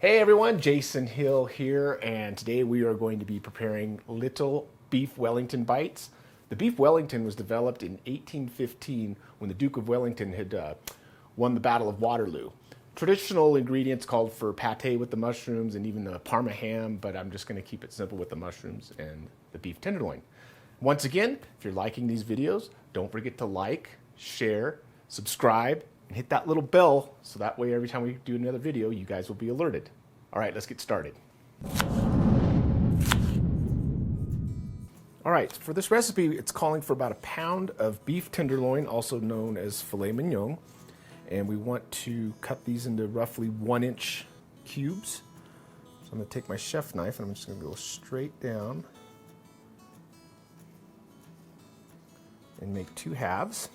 Hey everyone, Jason Hill here, and today we are going to be preparing little Beef Wellington Bites. The Beef Wellington was developed in 1815 when the Duke of Wellington had won the Battle of Waterloo. Traditional ingredients called for pate with the mushrooms and even the parma ham, but I'm just going to keep it simple with the mushrooms and the beef tenderloin. Once again, if you're liking these videos, don't forget to like, share, subscribe, and hit that little bell so that way every time we do another video, you guys will be alerted. All right, let's get started. All right, for this recipe, it's calling for about a pound of beef tenderloin, also known as filet mignon. And we want to cut these into roughly 1-inch cubes. So I'm gonna take my chef knife and I'm just gonna go straight down and make 2 halves.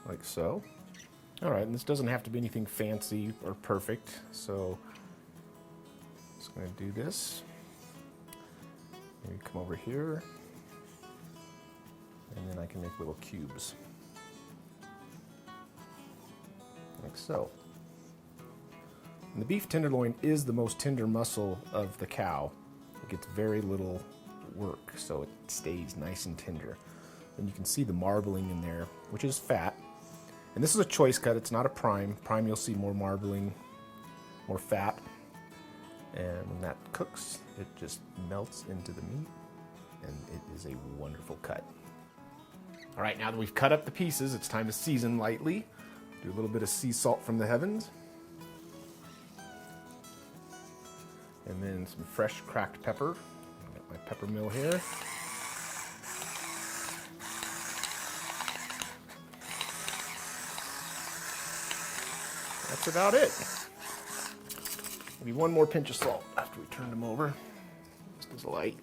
Like so. All right, and this doesn't have to be anything fancy or perfect, so I'm just going to do this. Maybe come over here, and then I can make little cubes. Like so. And the beef tenderloin is the most tender muscle of the cow. It gets very little work, so it stays nice and tender. And you can see the marbling in there, which is fat. And this is a choice cut, it's not a prime. Prime you'll see more marbling, more fat. And when that cooks, it just melts into the meat and it is a wonderful cut. All right, now that we've cut up the pieces, it's time to season lightly. Do a little bit of sea salt from the heavens. And then some fresh cracked pepper. I've got my pepper mill here. That's about it. Maybe one more pinch of salt after we turn them over. Just as a light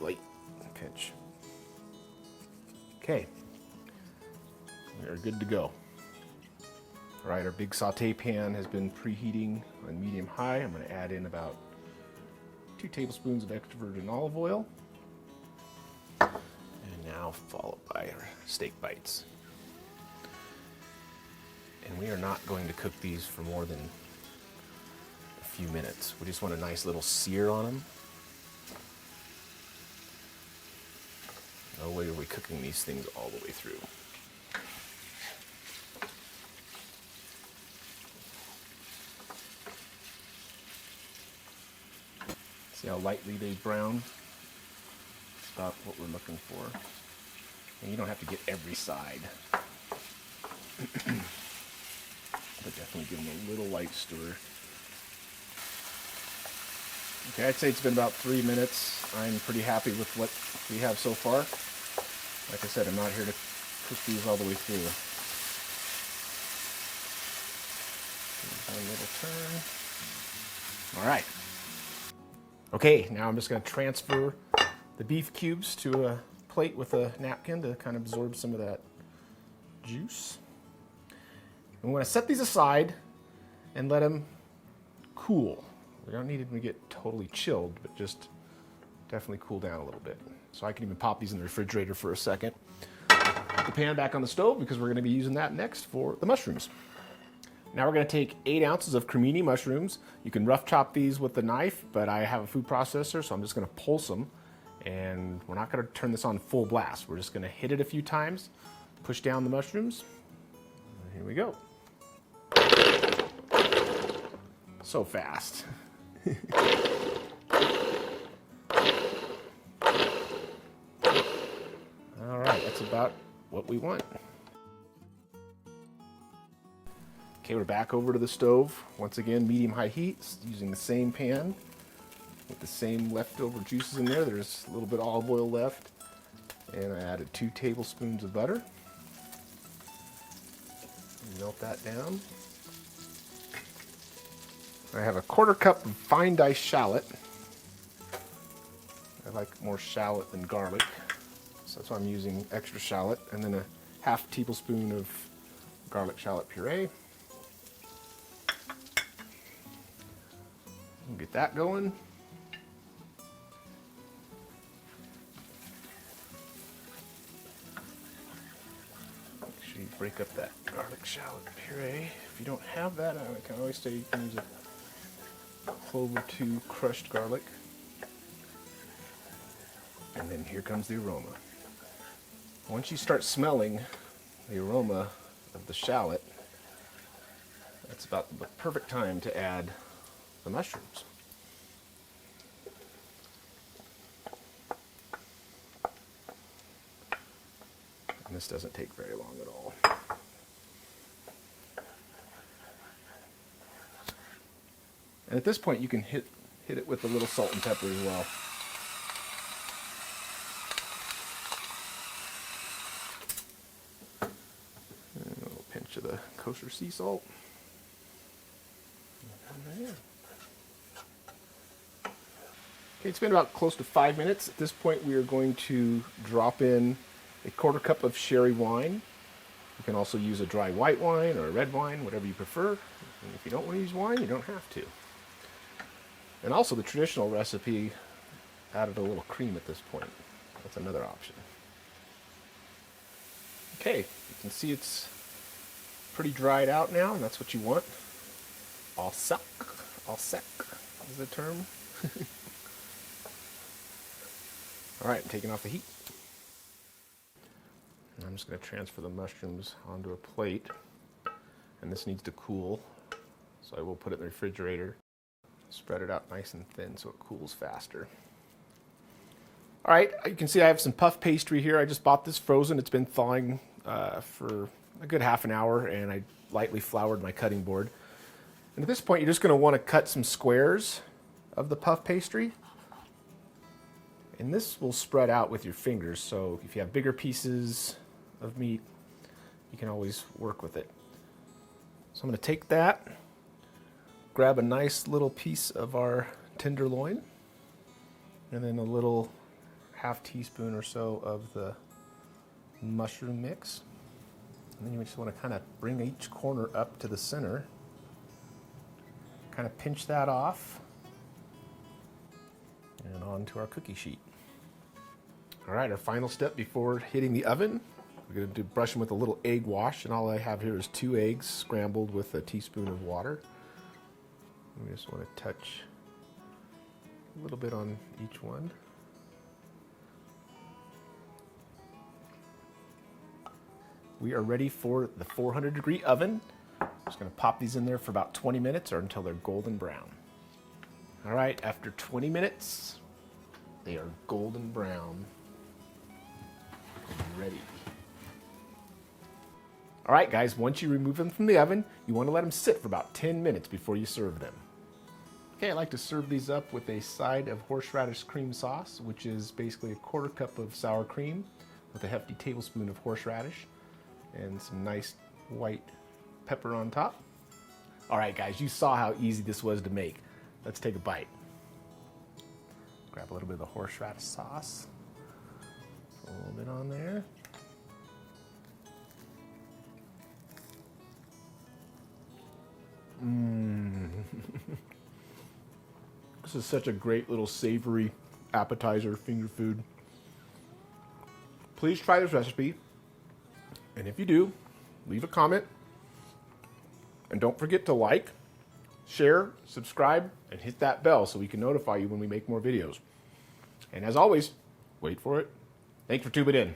pinch. Okay, we are good to go. All right, our big saute pan has been preheating on medium-high. I'm going to add in about 2 tablespoons of extra virgin olive oil. And now followed by our steak bites. And we are not going to cook these for more than a few minutes. We just want a nice little sear on them. No way are we cooking these things all the way through. See how lightly they brown? That's about what we're looking for. And you don't have to get every side. But definitely give them a little light stir. Okay, I'd say it's been about 3 minutes. I'm pretty happy with what we have so far. Like I said, I'm not here to cook these all the way through. One little turn. All right. Okay, now I'm just going to transfer the beef cubes to a plate with a napkin to kind of absorb some of that juice. I'm going to set these aside and let them cool. We don't need them to get totally chilled, but just definitely cool down a little bit. So I can even pop these in the refrigerator for a second. Put the pan back on the stove because we're going to be using that next for the mushrooms. Now we're going to take 8 ounces of cremini mushrooms. You can rough chop these with a knife, but I have a food processor, so I'm just going to pulse them. And we're not going to turn this on full blast. We're just going to hit it a few times, push down the mushrooms. And here we go. So fast. All right, that's about what we want. Okay, we're back over to the stove. Once again, medium-high heat, using the same pan with the same leftover juices in there. There's a little bit of olive oil left, and I added 2 tablespoons of butter. Melt that down. I have a 1/4 cup of fine diced shallot. I like more shallot than garlic, so that's why I'm using extra shallot. And then a 1/2 tablespoon of garlic shallot puree. Get that going. Make sure you break up that garlic shallot puree. If you don't have that, I can always say you can use a clove or two crushed garlic. And then here comes the aroma. Once you start smelling the aroma of the shallot, that's about the perfect time to add the mushrooms. And this doesn't take very long at all. And at this point you can hit it with a little salt and pepper as well. And a little pinch of the kosher sea salt. Okay, it's been about close to 5 minutes. At this point we are going to drop in a 1/4 cup of sherry wine. You can also use a dry white wine or a red wine, whatever you prefer. And if you don't want to use wine, you don't have to. And also the traditional recipe added a little cream at this point. That's another option. Okay, you can see it's pretty dried out now, and that's what you want. All sec is the term. All right, I'm taking off the heat. And I'm just going to transfer the mushrooms onto a plate, and this needs to cool, so I will put it in the refrigerator. Spread it out nice and thin so it cools faster. All right, you can see I have some puff pastry here. I just bought this frozen. It's been thawing for a good half an hour, and I lightly floured my cutting board. And at this point, you're just going to want to cut some squares of the puff pastry. And this will spread out with your fingers, so if you have bigger pieces of meat, you can always work with it. So I'm going to take that, grab a nice little piece of our tenderloin, and then a little ½ teaspoon or so of the mushroom mix. And then you just want to kind of bring each corner up to the center, kind of pinch that off, and onto our cookie sheet. All right, our final step before hitting the oven, we're going to brush them with a little egg wash, and all I have here is 2 eggs scrambled with a teaspoon of water. We just want to touch a little bit on each one. We are ready for the 400-degree oven. I'm just going to pop these in there for about 20 minutes or until they're golden brown. All right, after 20 minutes, they are golden brown and ready. All right, guys, once you remove them from the oven, you want to let them sit for about 10 minutes before you serve them. Okay, I like to serve these up with a side of horseradish cream sauce, which is basically a 1/4 cup of sour cream with a hefty tablespoon of horseradish and some nice white pepper on top. All right, guys, you saw how easy this was to make. Let's take a bite. Grab a little bit of the horseradish sauce. A little bit on there. This is such a great little savory appetizer, finger food. Please try this recipe. And if you do, leave a comment. And don't forget to like, share, subscribe, and hit that bell so we can notify you when we make more videos. And as always, wait for it. Thanks for tuning in.